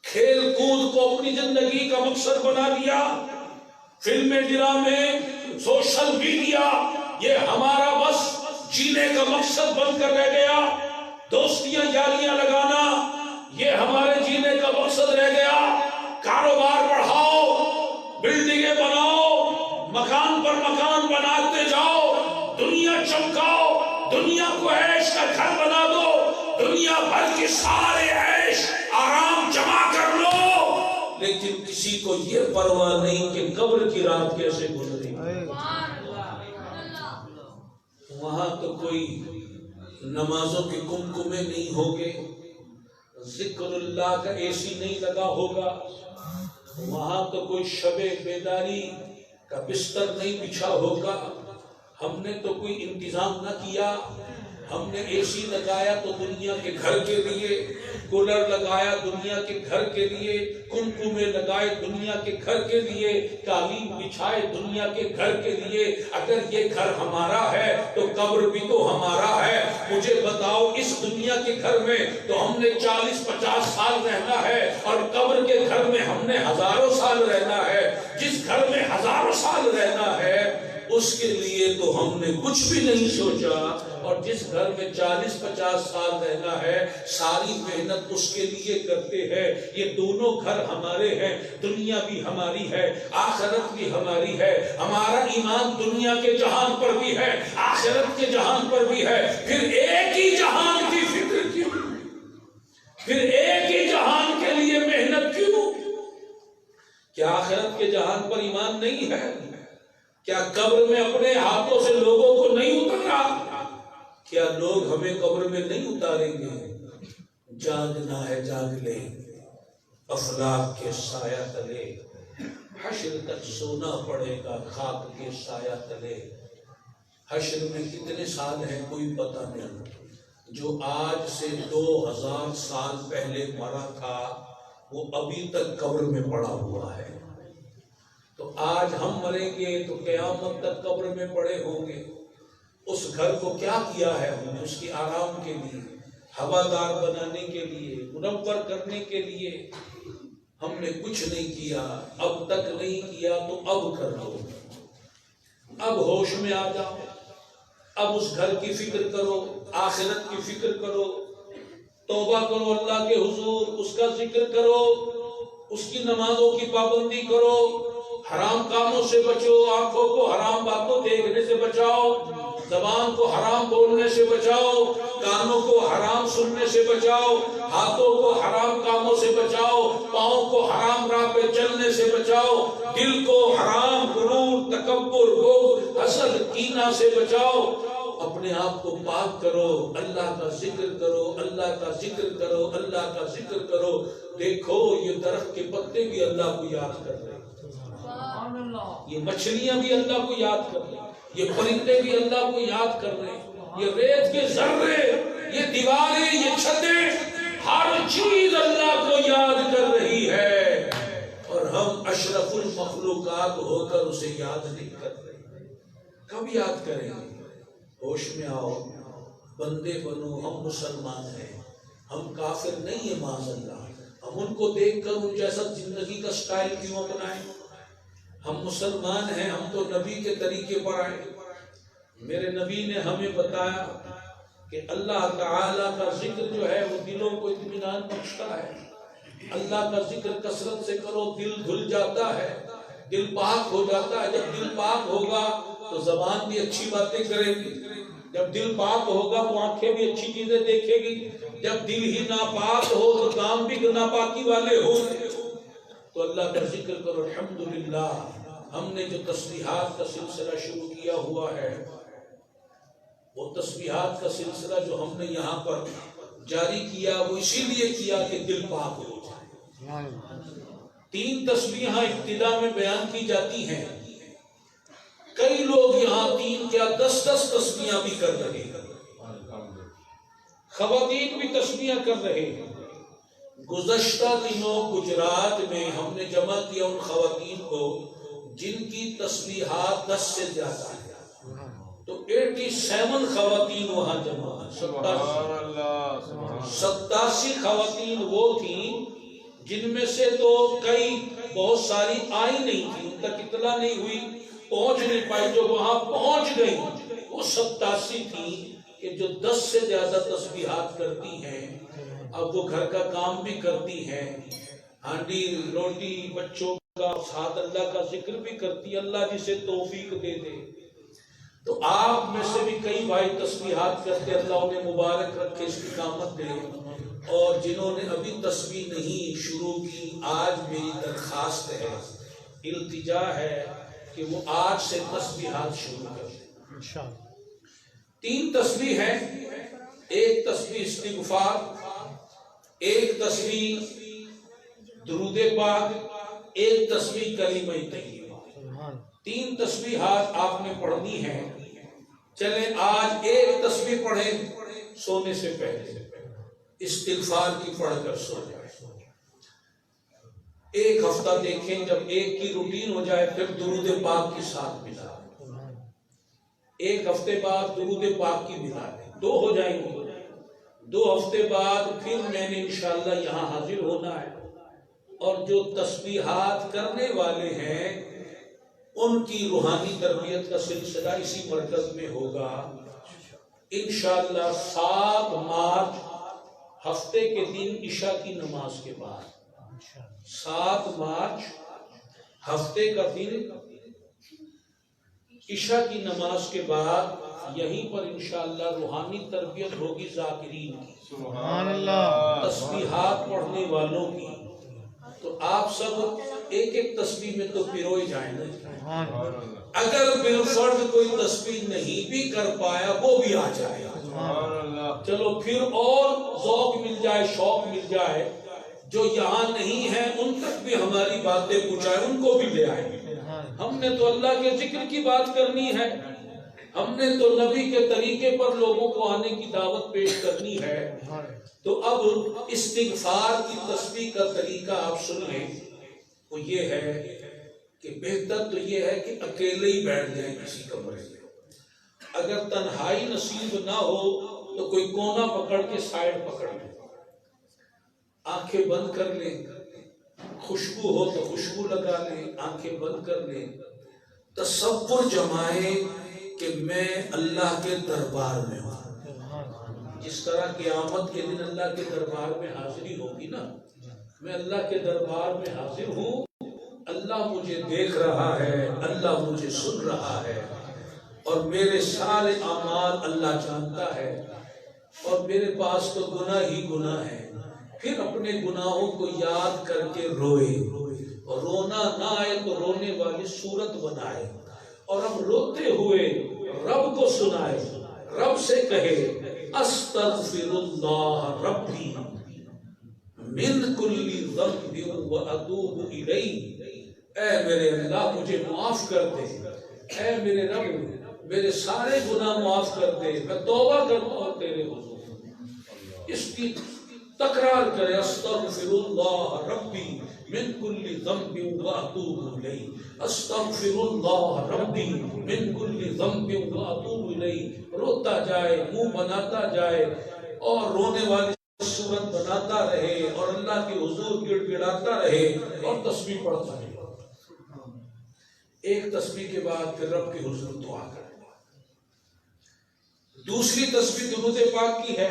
کھیل کود کو اپنی زندگی کا مقصد بنا لیا، فلمیں، ڈرامے، سوشل میڈیا یہ ہمارا بس جینے کا مقصد بن کر رہ گیا، دوستیاں یاریاں لگانا یہ ہمارے جینے کا مقصد رہ گیا، کاروبار بڑھاؤ، بلڈنگیں بناؤ، مکان پر مکان بناتے جاؤ، دنیا چمکاؤ، دنیا کو عیش کا گھر بنا دو، دنیا بھر کے سارے عیش آرام جمع کر لو، لیکن کسی کو یہ پرواہ نہیں کہ قبر کی رات کیسے گزرے۔ وہاں تو کوئی نمازوں کے کمکمے نہیں ہوگے، ذکر اللہ کا اے سی نہیں لگا ہوگا، وہاں تو کوئی شب بیداری کا بستر نہیں بچھا ہوگا، ہم نے تو کوئی انتظام نہ کیا، ہم نے اے سی لگایا تو دنیا کے گھر کے لیے، کولر لگایا دنیا کے گھر کے لیے، کمکمے لگائے دنیا کے گھر کے لیے، قالین بچھائے دنیا کے گھر کے لیے۔ اگر یہ گھر ہمارا ہے تو قبر بھی تو ہمارا ہے۔ مجھے بتاؤ اس دنیا کے گھر میں تو ہم نے 40-50 سال رہنا ہے، اور قبر کے گھر میں ہم نے ہزاروں سال رہنا ہے۔ جس گھر میں ہزاروں سال رہنا ہے اس کے لیے تو ہم نے کچھ بھی نہیں سوچا، اور جس گھر میں 40-50 سال رہنا ہے ساری محنت اس کے لیے کرتے ہیں۔ یہ دونوں گھر ہمارے ہیں، دنیا بھی ہماری ہے، آخرت بھی ہماری ہے۔ ہمارا ایمان دنیا کے جہان پر بھی ہے، آخرت کے جہان پر بھی ہے۔ پھر ایک ہی جہان کی فکر کیوں؟ پھر ایک ہی جہان کے لیے محنت کیوں؟ کیا آخرت کے جہان پر ایمان نہیں ہے؟ کیا قبر میں اپنے ہاتھوں سے لوگوں کو نہیں اتارا؟ کیا لوگ ہمیں قبر میں نہیں اتاریں گے؟ جاگنا ہے جاگ لے، افلاک کے سایہ تلے، حشر تک سونا پڑے گا خاک کے سایہ تلے۔ حشر میں کتنے سال ہیں کوئی پتہ نہیں، جو آج سے 2000 سال پہلے مرا تھا وہ ابھی تک قبر میں پڑا ہوا ہے۔ تو آج ہم مریں گے تو قیامت تک قبر میں پڑے ہوں گے۔ اس گھر کو کیا کیا ہے ہم نے؟ اس کی آرام کے لیے، ہوادار بنانے کے لیے، منور کرنے کے لیے ہم نے کچھ نہیں کیا، اب تک نہیں کیا تو اب کر دو۔ اب ہوش میں آ جاؤ، اب اس گھر کی فکر کرو، آخرت کی فکر کرو، توبہ کرو اللہ کے حضور، اس کا ذکر کرو، اس کی نمازوں کی پابندی کرو، حرام کاموں سے بچو، آنکھوں کو حرام باتوں دیکھنے سے بچاؤ، زبان کو حرام بولنے سے بچاؤ، کانوں کو حرام سننے سے بچاؤ، ہاتھوں کو حرام کاموں سے بچاؤ، پاؤں کو حرام راہ پہ چلنے سے بچاؤ، دل کو حرام غرور، تکبر، بغض، حسد، کینہ سے بچاؤ۔ اپنے آپ کو پاک کرو، اللہ کا ذکر کرو، اللہ کا ذکر کرو، اللہ کا ذکر کرو۔ دیکھو یہ درخت کے پتے بھی اللہ کو یاد کر رہے ہیں، یہ مچھلیاں بھی اللہ کو یاد کر رہے ہیں، یہ پرندے بھی اللہ کو یاد کر رہے ہیں، یہ ریت کے ذرے، یہ دیواریں، یہ چھتیں، ہر چیز اللہ کو یاد کر رہی ہے، اور ہم اشرف المخلوقات ہو کر اسے یاد نہیں کر رہے۔ کب یاد کریں گے؟ ہوش میں آؤ، بندے بنو، ہم مسلمان ہیں، ہم کافر نہیں ہیں معاذ اللہ۔ ہم ان کو دیکھ کر ان جیسا زندگی کا سٹائل کیوں اپنائیں؟ ہم مسلمان ہیں، ہم تو نبی کے طریقے پر آئے۔ میرے نبی نے ہمیں بتایا کہ اللہ تعالیٰ کا ذکر جو ہے وہ دلوں کو اطمینان بخشتا ہے۔ اللہ کا ذکر کثرت سے کرو، دل دھل جاتا ہے، دل پاک ہو جاتا ہے۔ جب دل پاک ہوگا تو زبان بھی اچھی باتیں کرے گی، جب دل پاک ہوگا تو آنکھیں بھی اچھی چیزیں دیکھے گی، جب دل ہی ناپاک ہو تو کام بھی ناپاکی والے ہو. تو اللہ کا ذکر کرو. الحمدللہ ہم نے جو تسبیحات کا سلسلہ شروع کیا ہوا ہے، وہ تسبیحات کا سلسلہ جو ہم نے یہاں پر جاری کیا وہ اسی لیے کیا کہ دل پاک ہو جائے. 3 تسبیحاں ابتدا میں بیان کی جاتی ہیں. کئی لوگ یہاں 3 کیا 10 تسبیحاں بھی کر رہے ہیں، خواتین بھی تسبیحاں کر رہے ہیں. گزشتہ دنوں گجرات میں ہم نے جمع کیا ان خواتین کو جن کی تسبیحات 10 سے زیادہ ہیں. تو 87 خواتین وہاں جمع ہیں. 87 خواتین وہ تھیں جن میں سے تو کئی بہت ساری آئی نہیں تھی، ان تک اطلاع نہیں ہوئی، پہنچ نہیں پائی. جو وہاں پہنچ گئی وہ 87 تھیں کہ جو 10 سے زیادہ تسبیحات کرتی ہیں. اب وہ گھر کا کام بھی کرتی ہیں، ہانڈی روٹی بچوں کا ساتھ اللہ کا ذکر بھی کرتی. اللہ جسے توفیق دے دے. تو آپ میں سے بھی کئی بھائی تسبیحات کرتے، اللہ انہیں مبارک رکھے، استقامت دے. اور جنہوں نے ابھی تسبیح نہیں شروع کی، آج میری درخواست ہے، التجا ہے کہ وہ آج سے تسبیحات شروع کریں. 3 تسبیح ہیں. ایک تسبیح استغفار، ایک تسبیح درود پاک، ایک تسبیح کلمہ طیبہ. 3 تسبیحات آپ نے پڑھنی ہے. چلیں آج ایک تسبیح پڑھیں سونے سے پہلے، استغفار کی پڑھ کر سو جائے. ایک ہفتہ دیکھیں، جب ایک کی روٹین ہو جائے پھر درود پاک کے ساتھ ملا. ایک ہفتے بعد درود پاک کی ملا دیں، 2 ہو جائیں گے. 2 ہفتے بعد پھر میں نے انشاءاللہ یہاں حاضر ہونا ہے، اور جو تسبیحات کرنے والے ہیں ان کی روحانی تربیت کا سلسلہ اسی مرکز میں ہوگا انشاءاللہ. 7 مارچ ہفتے کے دن عشاء کی نماز کے بعد، 7 مارچ ہفتے کا دن عشاء کی نماز کے بعد یہیں پر انشاءاللہ روحانی تربیت ہوگی ذاکرین کی، سبحان اللہ، تسبیحات پڑھنے والوں کی. تو آپ سب ایک ایک تسبیح میں تو پیروئے جائیں نا. اگر بالفرض کوئی تسبیح نہیں بھی کر پایا وہ بھی آ جائے. چلو پھر اور ذوق مل جائے، شوق مل جائے. جو یہاں نہیں ہیں ان تک بھی ہماری باتیں پہنچائے، ان کو بھی لے آئے. ہم نے تو اللہ کے ذکر کی بات کرنی ہے، ہم نے تو نبی کے طریقے پر لوگوں کو آنے کی دعوت پیش کرنی ہے. تو اب استغفار کی تسبیح کا طریقہ آپ سن لیں. وہ یہ ہے کہ بہتر تو یہ ہے کہ اکیلے ہی بیٹھ جائیں کسی کمرے میں. اگر تنہائی نصیب نہ ہو تو کوئی کونا پکڑ کے سائڈ پکڑ لیں، آنکھیں بند کر لیں. خوشبو ہو تو خوشبو لگا لیں، آنکھیں بند کر لیں. تصور جمائیں کہ میں اللہ کے دربار میں ہوں. جس طرح قیامت کے دن اللہ کے دربار میں حاضری ہوگی نا، میں اللہ کے دربار میں حاضر ہوں. اللہ مجھے دیکھ رہا ہے، اللہ مجھے سن رہا ہے، اور میرے سارے اعمال اللہ جانتا ہے، اور میرے پاس تو گناہ ہی گناہ ہے. پھر اپنے گناہوں کو یاد کر کے روئے، اور رونا نہ آئے تو رونے والی صورت بنائے، اور ہم روتے ہوئے رب کو سنائے. رب سے کہے استغفر اللہ ربی من کل ذنب واتوب الیہ. اے میرے اللہ مجھے معاف کر دے، اے میرے رب میرے سارے گناہ معاف کر دے، میں توبہ کرتا ہوں تیرے حضور. اس کی تکرار کرے، استغفر اللہ ربی من کل ذنب واتوب الیہ، استغفر اللہ ربی من کل ذنب واتوب الیہ. روتا جائے، منہ بناتا جائے، اور رونے والی صورت بناتا رہے، اور اللہ کے حضور گڑ گڑاتا رہے، اور تسبیح پڑھتا رہے. ایک تسبیح کے بعد پھر رب کے حضور دعا کرے. دوسری تسبیح درود پاک کی ہے،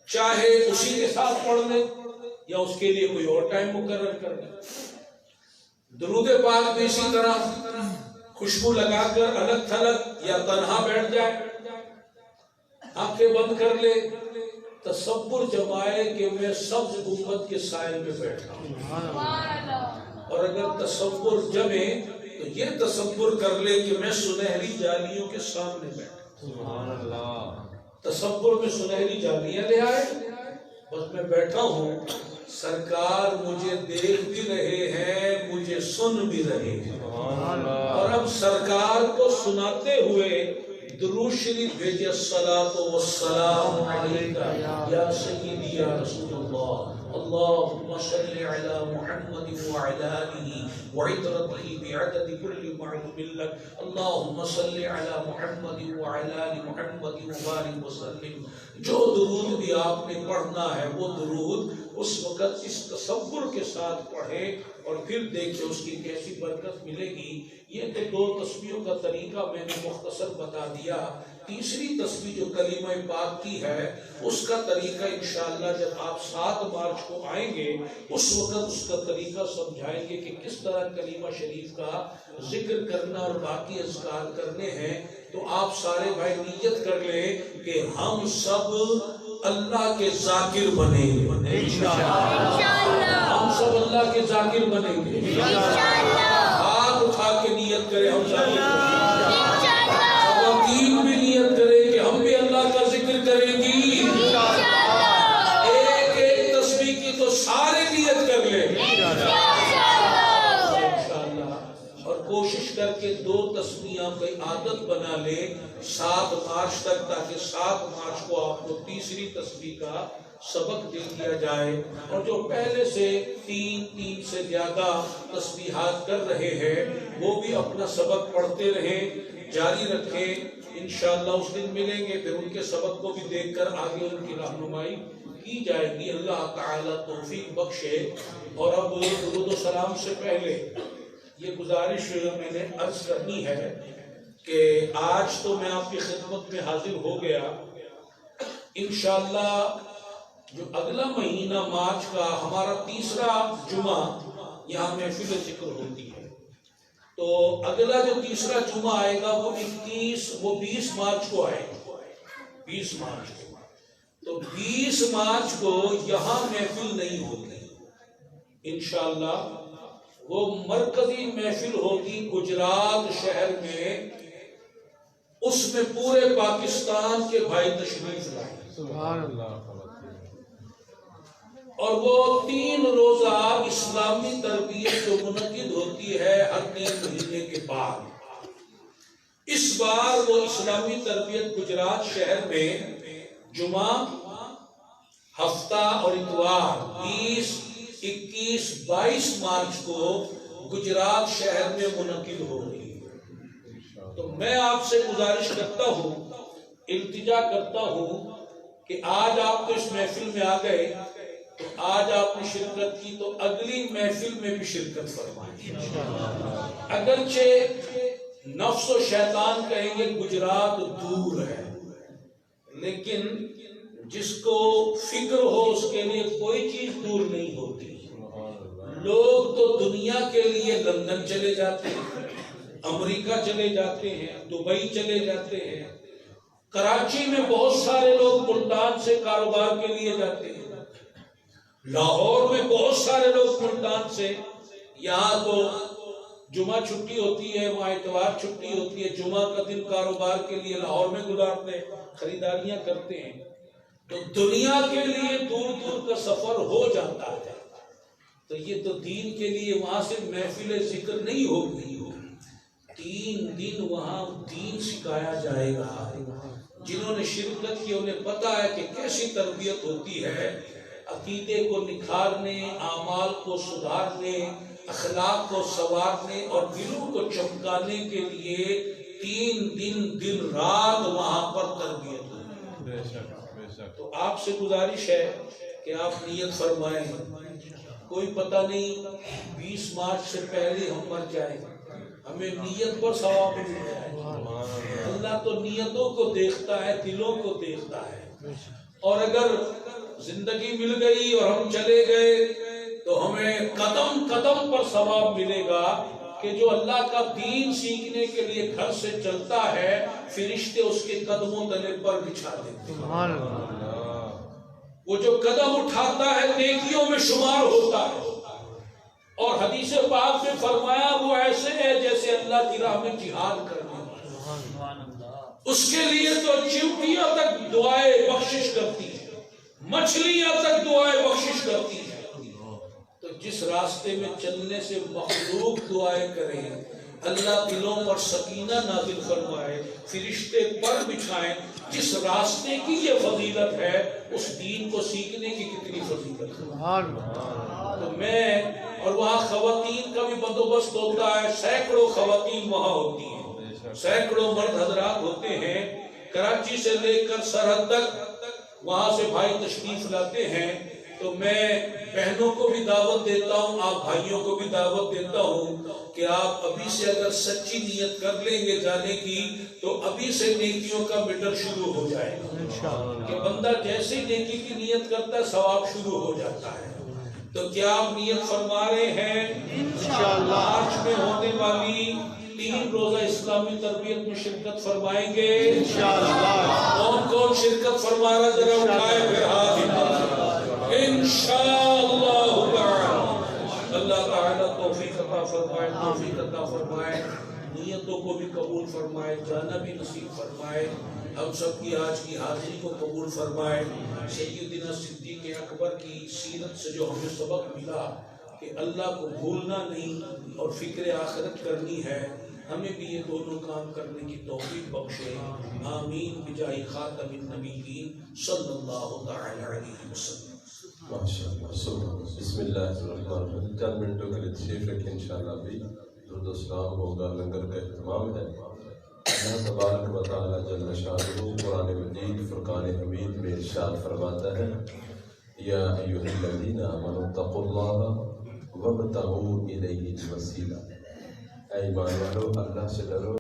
چاہے اسی کے ساتھ پڑھ لیں یا اس کے لیے کوئی اور ٹائم مقرر کر لیں. درود پاک بھی اسی طرح خوشبو لگا کر الگ تھلگ یا تنہا بیٹھ جائے، آنکھیں بند کر لے، تصور جمائے کہ میں سبز گنبد کے سائے میں بیٹھا ہوں، اور اگر تصور جمے تو یہ تصور کر لے کہ میں سنہری جالیوں کے سامنے بیٹھا۔ تصور میں سنہری جالیاں لے آئے، بس میں بیٹھا ہوں، سرکار مجھے دیکھ بھی رہے ہیں، مجھے سن بھی رہے ہیں، اور اب سرکار کو سناتے ہوئے درود شریف بھیجے، الصلاۃ والسلام علیکہ یا سیدی یا رسول اللہ، اللہم صل علی محمد وعلی آلہ وعطرتہ بعدد کل معلوم لک، اللہم صل علی محمد وعلی آل محمد وبارک وسلم۔ جو درود بھی آپ نے پڑھنا ہے وہ درود اس وقت اس تصور کے ساتھ پڑھے، اور پھر دیکھیں اس کی کیسی برکت ملے گی۔ یہ تو دو تسبیحوں کا طریقہ میں نے مختصر بتا دیا۔ تیسری تسبیح جو کلمہ پاک کی ہے اس کا طریقہ انشاءاللہ جب آپ 7 مارچ کو آئیں گے اس وقت اس کا طریقہ سمجھائیں گے کہ کس طرح کلمہ شریف کا ذکر کرنا اور باقی اذکار کرنے ہیں۔ تو آپ سارے بھائی نیت کر لیں کہ ہم سب اللہ کے ذاکر بنیں گے انشاءاللہ، ہم سب اللہ کے ذاکر بنیں گے انشاءاللہ۔ ہاتھ اٹھا کے نیت کریں ہم ذاکر بنیں گے انشاءاللہ، خواتین بھی نیت کریں کہ ہم بھی اللہ کا ذکر کریں گی انشاءاللہ۔ ایک ایک تسبیح کی تو سارے نیت کر لیں انشاءاللہ، اور کوشش کر کے 2 تسبیحاں کی عادت بنا لیں 7 مارچ تک، تاکہ 7 مارچ کو آپ کو تیسری تسبیح کا سبق دے دیا جائے، اور جو پہلے سے 3 سے زیادہ تسبیحات کر رہے ہیں وہ بھی اپنا سبق پڑھتے رہیں، جاری رکھیں۔ انشاءاللہ اس دن ملیں گے، پھر ان کے سبق کو بھی دیکھ کر آگے ان کی رہنمائی کی جائے گی۔ اللہ تعالیٰ توفیق بخشے۔ اور اب درود و سلام سے پہلے یہ گزارش میں نے عرض کرنی ہے کہ آج تو میں آپ کی خدمت میں حاضر ہو گیا، انشاءاللہ جو اگلا مہینہ مارچ کا ہمارا تیسرا جمعہ یہاں محفل ذکر ہوتی ہے، تو اگلا جو تیسرا جمعہ آئے گا وہ 20 مارچ کو آئے گا، 20 مارچ کو۔ تو 20 مارچ کو یہاں محفل نہیں ہوگی انشاءاللہ، وہ مرکزی محفل ہوگی گجرات شہر میں، اس میں پورے پاکستان کے بھائی تشریف لائیں، سبحان اللہ۔ اور وہ 3 روزہ اسلامی تربیت جو منعقد ہوتی ہے ہر 3 مہینے کے بعد، اس بار وہ اسلامی تربیت گجرات شہر میں جمعہ، ہفتہ اور اتوار 20، 21، 22 مارچ کو گجرات شہر میں منعقد ہوگی۔ تو میں آپ سے گزارش کرتا ہوں، التجا کرتا ہوں کہ آج آپ تو اس محفل میں آ گئے، تو آج آپ نے شرکت کی تو اگلی محفل میں بھی شرکت فرمائیں۔ اگرچہ نفس و شیطان کہیں گے گجرات دور ہے، لیکن جس کو فکر ہو اس کے لیے کوئی چیز دور نہیں ہوتی۔ لوگ تو دنیا کے لیے لندن چلے جاتے ہیں، امریکہ چلے جاتے ہیں، دبئی چلے جاتے ہیں، کراچی میں بہت سارے لوگ ملتان سے کاروبار کے لیے جاتے ہیں، لاہور میں بہت سارے لوگ ملتان سے، یہاں تو جمعہ چھٹی ہوتی ہے، وہاں اتوار چھٹی ہوتی ہے، جمعہ کا دن کاروبار کے لیے لاہور میں گزارتے ہیں، خریداریاں کرتے ہیں۔ تو دنیا کے لیے دور دور کا سفر ہو جاتا ہے، تو یہ تو دین کے لیے وہاں سے محفل ذکر نہیں ہوگی، 3 دن وہاں دین سکھایا جائے گا۔ جنہوں نے شرکت کی انہیں پتا ہے کہ کیسی تربیت ہوتی ہے، عقیدے کو نکھارنے، اعمال کو سدھارنے، اخلاق کو سنوارنے اور دلوں کو چمکانے کے لیے 3 دن رات وہاں پر تربیت ہوتی ہے۔ تو آپ سے گزارش ہے کہ آپ نیت فرمائیں، کوئی پتہ نہیں 20 مارچ سے پہلے ہم مر جائیں، ہمیں نیت پر ثواب مل جائے۔ اللہ تو نیتوں کو دیکھتا ہے، دلوں کو دیکھتا ہے، اور اگر زندگی مل گئی اور ہم چلے گئے تو ہمیں قدم قدم پر ثواب ملے گا کہ جو اللہ کا دین سیکھنے کے لیے گھر سے چلتا ہے فرشتے اس کے قدموں تلے پر بچھا دیتے ہیں. وہ جو قدم اٹھاتا ہے نیکیوں میں شمار ہوتا ہے. اور حدیث پاک میں فرمایا وہ ایسے ہے جیسے اللہ کی راہ میں جہاد کرنے والا. اس کے لیے تو چیونٹیاں تک دعائیں بخشش کرتی ہیں, مچھلیاں تک دعائیں بخشش کرتی ہیں. تو جس راستے میں چلنے سے مخلوق دعائیں کرے, اللہ دلوں پر سکینہ نازل فرمائے, فرشتے پر بچھائیں, جس راستے کی یہ فضیلت ہے اس دین کو سیکھنے کی کتنی فضیلت ہے. تو میں اور وہاں خواتین کا بھی بندوبست ہوتا ہے, سینکڑوں خواتین وہاں ہوتی ہیں, سینکڑوں مرد حضرات ہوتے ہیں. کراچی سے لے کر سرحد تک وہاں سے بھائی تشریف لاتے ہیں. تو میں بہنوں کو بھی دعوت دیتا ہوں, آپ بھائیوں کو بھی دعوت دیتا ہوں کہ آپ ابھی سے اگر سچی نیت کر لیں گے جانے کی تو ابھی سے نیکیوں کا میٹر شروع ہو جائے گا. کہ بندہ جیسے نیکی کی نیت کرتا ہے ثواب شروع ہو جاتا ہے. تو کیا آپ نیت فرما رہے ہیں انشاءاللہ مارچ میں ہونے والی 3 روزہ اسلامی تربیت میں شرکت فرمائیں گے انشاءاللہ؟ کون کون شرکت فرما رہا ذرا اٹھائے پھر ہاتھ انشاءاللہ تعالی. اللہ تعالی توفیق عطا فرمائے, توفیق عطا فرمائے, نیتوں کو بھی قبول فرمائے, جانا بھی نصیب فرمائے, ہم سب کی آج کی حاضری کو قبول فرمائے. سیدنا صدیق اکبر کی سیرت سے جو ہمیں سبق ملا کہ اللہ کو بھولنا نہیں اور فکر آخرت کرنی ہے, ہمیں بھی یہ دونوں کام کرنے کی توفیق بخشے. آمین بجاہ خاتم النبیین صلی اللہ تعالی علیہ وسلم. بسم اللہ الرحمن الرحیم. 4 منٹوں کے لیے تشریف رکھیں, انشاءاللہ بھی درود و سلام ہوگا, لنگر کا اہتمام ہے. اللہ تبارک و تعالیٰ جل شانہ قرآن مجید فرقان حمید میں ارشاد فرماتا ہے, یا ایھا الذین آمنوا اتقوا اللہ وابتغوا الیہ الوسیلہ. اے ایمان والو اللہ سے ڈرو